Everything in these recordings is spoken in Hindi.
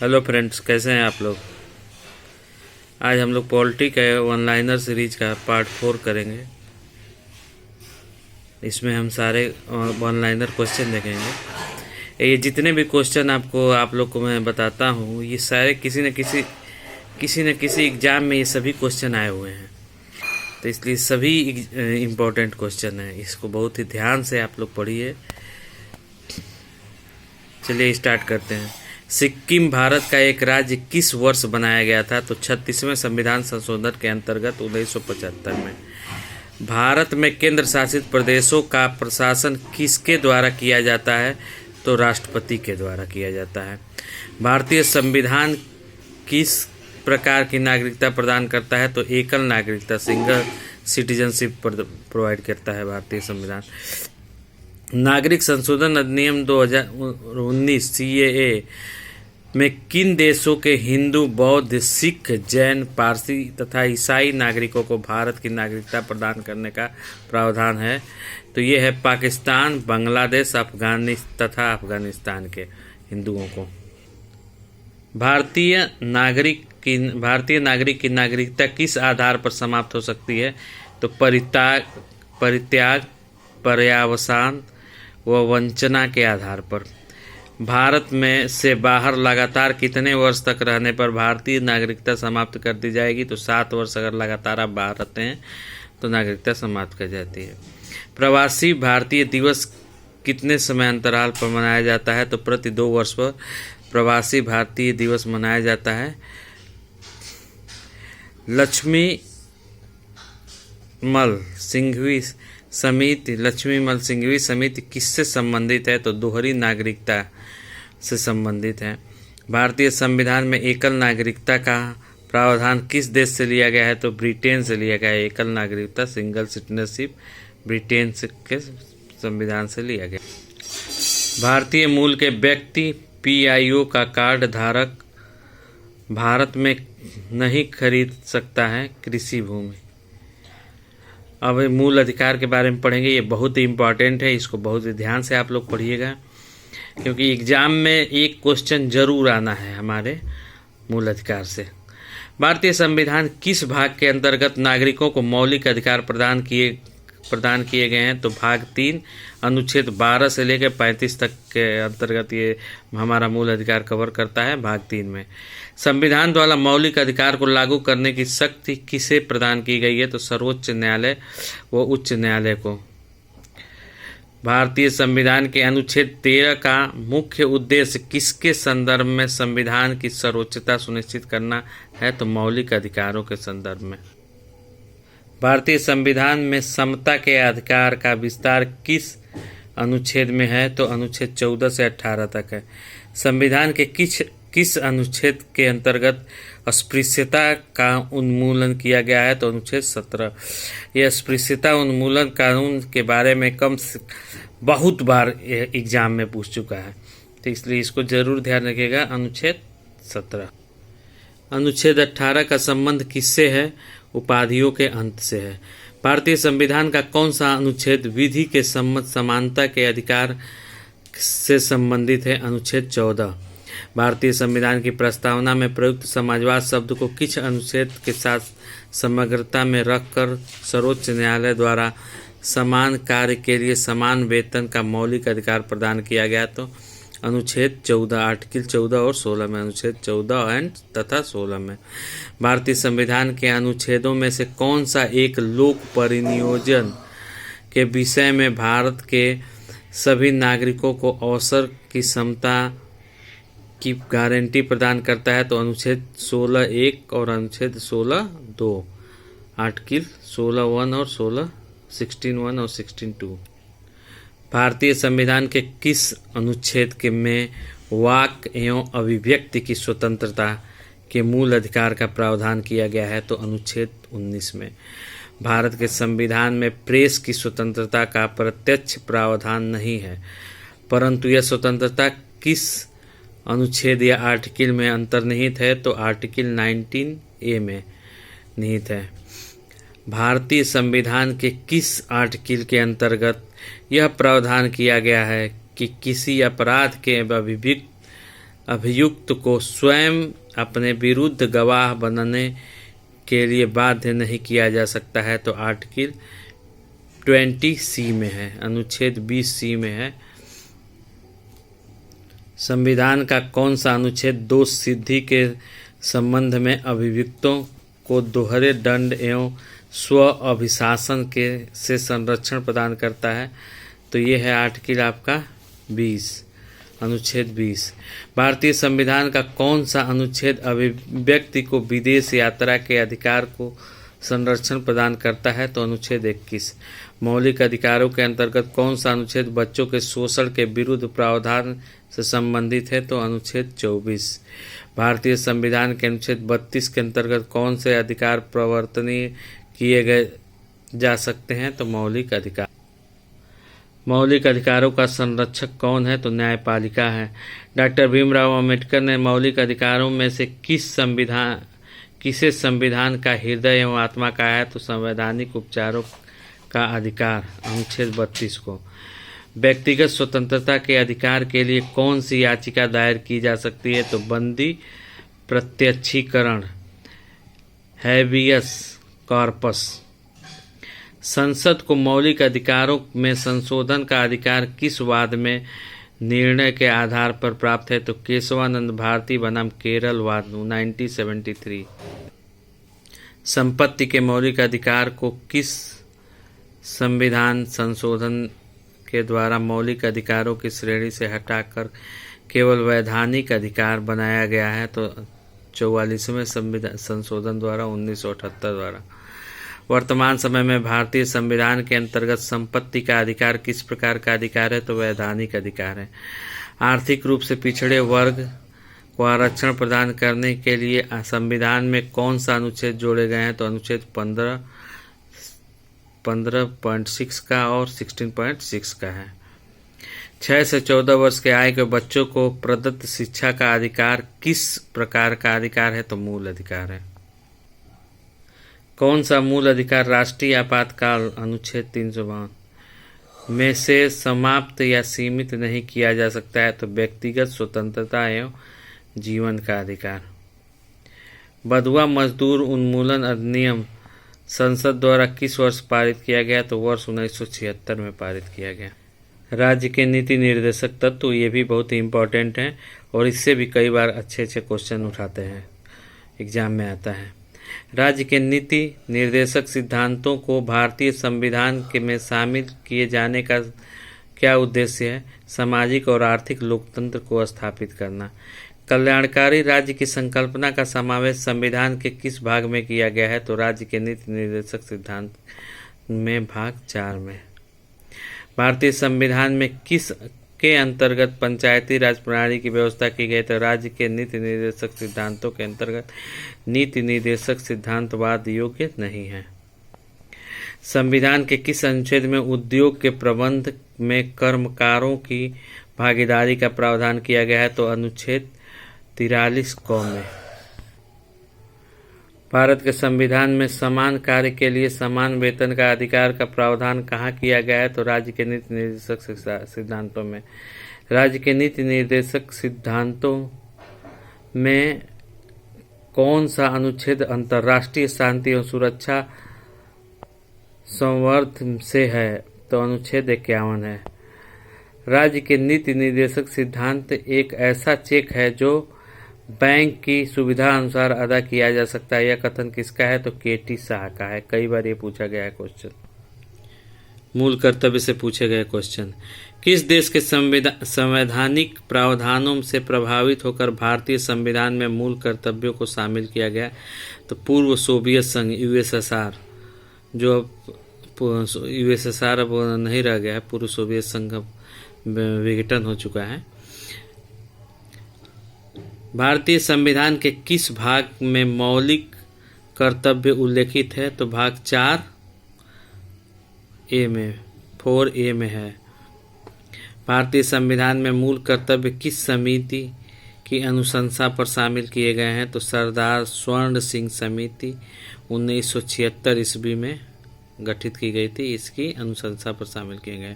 हेलो फ्रेंड्स, कैसे हैं आप लोग। आज हम लोग पॉलिटी के वन लाइनर सीरीज का पार्ट 4 करेंगे। इसमें हम सारे वन लाइनर क्वेश्चन देखेंगे। ये जितने भी क्वेश्चन आप लोग को मैं बताता हूँ, ये सारे किसी न किसी एग्ज़ाम में ये सभी क्वेश्चन आए हुए हैं। तो इसलिए सभी इम्पोर्टेंट क्वेश्चन हैं। इसको बहुत ही ध्यान से आप लोग पढ़िए। चलिए स्टार्ट करते हैं। सिक्किम भारत का एक राज्य किस वर्ष बनाया गया था? तो 36वें संविधान संशोधन के अंतर्गत 1975 में। भारत में केंद्र शासित प्रदेशों का प्रशासन किसके द्वारा किया जाता है? तो राष्ट्रपति के द्वारा किया जाता है। भारतीय संविधान किस प्रकार की नागरिकता प्रदान करता है? तो एकल नागरिकता, सिंगल सिटीजनशिप प्रोवाइड करता है भारतीय संविधान। नागरिक संशोधन अधिनियम 2019 CAA में किन देशों के हिंदू, बौद्ध, सिख, जैन, पारसी तथा ईसाई नागरिकों को भारत की नागरिकता प्रदान करने का प्रावधान है? तो ये है पाकिस्तान, बांग्लादेश, अफगानिस्तान के हिंदुओं को। भारतीय नागरिक की नागरिकता किस आधार पर समाप्त हो सकती है? तो परित्याग, पर्यावसान व वंचना के आधार पर। भारत में से बाहर लगातार कितने वर्ष तक रहने पर भारतीय नागरिकता समाप्त कर दी जाएगी? तो 7 वर्ष अगर लगातार आप बाहर रहते हैं तो नागरिकता समाप्त कर जाती है। प्रवासी भारतीय दिवस कितने समय अंतराल पर मनाया जाता है? तो प्रति 2 वर्ष पर प्रवासी भारतीय दिवस मनाया जाता है। लक्ष्मी मल सिंघवी समिति किससे संबंधित है? तो दोहरी नागरिकता से संबंधित है। भारतीय संविधान में एकल नागरिकता का प्रावधान किस देश से लिया गया है? तो ब्रिटेन से लिया गया है। एकल नागरिकता, सिंगल सिटीजनशिप ब्रिटेन के संविधान से लिया गया। भारतीय मूल के व्यक्ति PIO का कार्ड धारक भारत में नहीं खरीद सकता है कृषि भूमि। अब मूल अधिकार के बारे में पढ़ेंगे। ये बहुत ही इम्पॉर्टेंट है, इसको बहुत ही ध्यान से आप लोग पढ़िएगा, क्योंकि एग्जाम में एक क्वेश्चन जरूर आना है हमारे मूल अधिकार से। भारतीय संविधान किस भाग के अंतर्गत नागरिकों को मौलिक अधिकार प्रदान किए गए हैं? तो भाग 3 अनुच्छेद 12 से लेकर 35 तक के अंतर्गत ये हमारा मूल अधिकार कवर करता है। भाग 3 में संविधान द्वारा मौलिक अधिकार को लागू करने की शक्ति किसे प्रदान की गई है? तो सर्वोच्च न्यायालय व उच्च न्यायालय को। भारतीय संविधान के अनुच्छेद 13 का मुख्य उद्देश्य किसके संदर्भ में संविधान की सर्वोच्चता सुनिश्चित करना है? तो मौलिक अधिकारों के संदर्भ में। भारतीय संविधान में समता के अधिकार का विस्तार किस अनुच्छेद में है? तो अनुच्छेद 14 से 18 तक है। संविधान के किस अनुच्छेद के अंतर्गत अस्पृश्यता का उन्मूलन किया गया है? तो अनुच्छेद 17। यह अस्पृश्यता उन्मूलन कानून के बारे में बहुत बार एग्जाम में पूछ चुका है, तो इसलिए इसको जरूर ध्यान रखिएगा। अनुच्छेद 17। अनुच्छेद 18 का संबंध किससे है? उपाधियों के अंत से है। भारतीय संविधान का कौन सा अनुच्छेद विधि के सम्मत समानता के अधिकार से संबंधित है? अनुच्छेद 14। भारतीय संविधान की प्रस्तावना में प्रयुक्त समाजवाद शब्द को किस अनुच्छेद के साथ समग्रता में रखकर सर्वोच्च न्यायालय द्वारा समान कार्य के लिए समान वेतन का मौलिक अधिकार प्रदान किया गया? तो अनुच्छेद 14, आर्टिकल 14 और 16 में। अनुच्छेद 14 तथा 16 में। भारतीय संविधान के अनुच्छेदों में से कौन सा एक लोक परिनियोजन के विषय में भारत के सभी नागरिकों को अवसर की समता की गारंटी प्रदान करता है? तो अनुच्छेद 16(1) और अनुच्छेद 16(2), आर्टिकल 16(1) और 16(1) और 16(2). भारतीय संविधान के किस अनुच्छेद के में वाक एवं अभिव्यक्ति की स्वतंत्रता के मूल अधिकार का प्रावधान किया गया है? तो अनुच्छेद 19 में। भारत के संविधान में प्रेस की स्वतंत्रता का प्रत्यक्ष प्रावधान नहीं है, परंतु यह स्वतंत्रता किस अनुच्छेद या आर्टिकल में अंतर्निहित है? तो आर्टिकल 19A में निहित है। भारतीय संविधान के किस आर्टिकल के अंतर्गत यह प्रावधान किया गया है कि किसी अपराध के अभियुक्त अभियुक्त को स्वयं अपने विरुद्ध गवाह बनने के लिए बाध्य नहीं किया जा सकता है, तो आर्टिकल 20C में है, अनुच्छेद 20C में है। संविधान का कौन सा अनुच्छेद दोष सिद्धि के संबंध में अभियुक्तों को दोहरे दंड एवं स्व अभिशासन के से संरक्षण प्रदान करता है? तो ये है आर्टिकल आपका 20, अनुच्छेद 20। भारतीय संविधान का कौन सा अनुच्छेद अभिव्यक्ति को विदेश यात्रा के अधिकार को संरक्षण प्रदान करता है? तो अनुच्छेद 21। मौलिक अधिकारों के अंतर्गत कौन सा अनुच्छेद बच्चों के शोषण के विरुद्ध प्रावधान से संबंधित है? तो अनुच्छेद 24। भारतीय संविधान के अनुच्छेद 32 के अंतर्गत कौन से अधिकार प्रवर्तनीय किए गए जा सकते हैं? तो मौलिक अधिकार। मौलिक अधिकारों का संरक्षक कौन है? तो न्यायपालिका है। डॉक्टर भीमराव अंबेडकर ने मौलिक अधिकारों में से किसे संविधान का हृदय एवं आत्मा कहा है? तो संवैधानिक उपचारों का अधिकार, अनुच्छेद 32 को। व्यक्तिगत स्वतंत्रता के अधिकार के लिए कौन सी याचिका दायर की जा सकती है? तो बंदी प्रत्यक्षीकरण, हैबियस कॉर्पस। संसद को मौलिक अधिकारों में संशोधन का अधिकार किस वाद में निर्णय के आधार पर प्राप्त है? तो केशवानंद भारती बनाम केरल वाद, 1973। संपत्ति के मौलिक अधिकार को किस संविधान संशोधन के द्वारा मौलिक अधिकारों की श्रेणी से हटाकर केवल वैधानिक अधिकार बनाया गया है? तो 44वें संविधान संशोधन द्वारा, 1978 द्वारा। वर्तमान समय में भारतीय संविधान के अंतर्गत संपत्ति का अधिकार किस प्रकार का अधिकार है? तो वैधानिक अधिकार है। आर्थिक रूप से पिछड़े वर्ग को आरक्षण प्रदान करने के लिए संविधान में कौन सा अनुच्छेद जोड़े गए हैं? तो अनुच्छेद 15.6 का और 16.6 का है। 6 से 14 वर्ष के आयु के बच्चों को प्रदत्त शिक्षा का अधिकार किस प्रकार का अधिकार है? तो मूल अधिकार है। कौन सा मूल अधिकार राष्ट्रीय आपातकाल, अनुच्छेद 352 में से समाप्त या सीमित नहीं किया जा सकता है? तो व्यक्तिगत स्वतंत्रता एवं जीवन का अधिकार। बंधुआ मजदूर उन्मूलन अधिनियम संसद द्वारा किस वर्ष पारित किया गया? तो वर्ष 1976 में पारित किया गया। राज्य के नीति निर्देशक तत्व, ये भी बहुत ही इम्पोर्टेंट हैं और इससे भी कई बार अच्छे क्वेश्चन उठाते हैं, एग्जाम में आता है। राज्य के नीति निर्देशक सिद्धांतों को भारतीय संविधान के में शामिल किए जाने का क्या उद्देश्य है? सामाजिक और आर्थिक लोकतंत्र को स्थापित करना। कल्याणकारी राज्य की संकल्पना का समावेश संविधान के किस भाग में किया गया है? तो राज्य के नीति निर्देशक सिद्धांत में भाग 4 में। भारतीय संविधान में किस के अंतर्गत पंचायती राज प्रणाली की व्यवस्था की गई? तो राज्य के नीति निर्देशक सिद्धांतों के अंतर्गत नीति निर्देशक सिद्धांतवाद योग्य नहीं है। संविधान के किस अनुच्छेद में उद्योग के प्रबंध में कर्मकारों की भागीदारी का प्रावधान किया गया है? तो अनुच्छेद 43 क में। भारत के संविधान में समान कार्य के लिए समान वेतन का अधिकार का प्रावधान कहाँ किया गया है? तो राज्य के नीति निर्देशक सिद्धांतों में। राज्य के नीति निर्देशक सिद्धांतों में कौन सा अनुच्छेद अंतर्राष्ट्रीय शांति और सुरक्षा संवर्धन से है? तो अनुच्छेद 51 है। राज्य के नीति निर्देशक सिद्धांत एक ऐसा चेक है जो बैंक की सुविधा अनुसार अदा किया जा सकता है। यह कथन किसका है? तो केटी शाह का है। कई बार ये पूछा गया है क्वेश्चन, मूल कर्तव्य से पूछे गए क्वेश्चन। किस देश के संवैधानिक प्रावधानों से प्रभावित होकर भारतीय संविधान में मूल कर्तव्यों को शामिल किया गया? तो पूर्व सोवियत संघ, यूएसएसआर, जो यूएसएसआर अब नहीं रह गया है, पूर्व सोवियत संघ विघटन हो चुका है। भारतीय संविधान के किस भाग में मौलिक कर्तव्य उल्लेखित है? तो भाग 4A में, 4A में है। भारतीय संविधान में मूल कर्तव्य किस समिति की अनुशंसा पर शामिल किए गए हैं? तो सरदार स्वर्ण सिंह समिति 1976 ईस्वी में गठित की गई थी, इसकी अनुशंसा पर शामिल किए गए।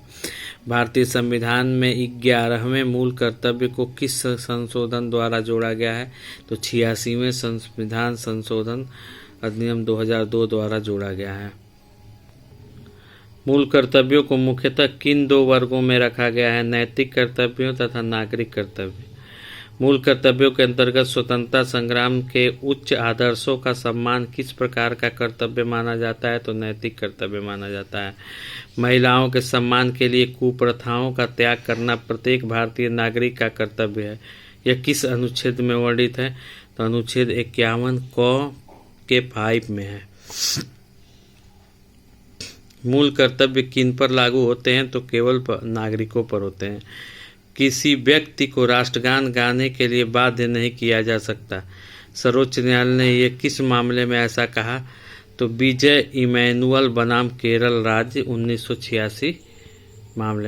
भारतीय संविधान में 11वें मूल कर्तव्य को किस संशोधन द्वारा जोड़ा गया है? तो 86वें संविधान संशोधन अधिनियम 2002 द्वारा जोड़ा गया है। मूल कर्तव्यों को मुख्यतः किन दो वर्गों में रखा गया है? नैतिक कर्तव्यों तथा नागरिक कर्तव्य। मूल कर्तव्यों के अंतर्गत स्वतंत्रता संग्राम के उच्च आदर्शों का सम्मान किस प्रकार का कर्तव्य माना जाता है? तो नैतिक कर्तव्य माना जाता है। महिलाओं के सम्मान के लिए कुप्रथाओं का त्याग करना प्रत्येक भारतीय नागरिक का कर्तव्य है। यह किस अनुच्छेद में वर्णित है? तो अनुच्छेद 51 क के 5 में है। मूल कर्तव्य किन पर लागू होते हैं? तो केवल नागरिकों पर होते हैं। किसी व्यक्ति को राष्ट्रगान गाने के लिए बाध्य नहीं किया जा सकता। सर्वोच्च न्यायालय ने यह किस मामले में ऐसा कहा? तो विजय इमैनुअल बनाम केरल राज्य 1986 मामले में।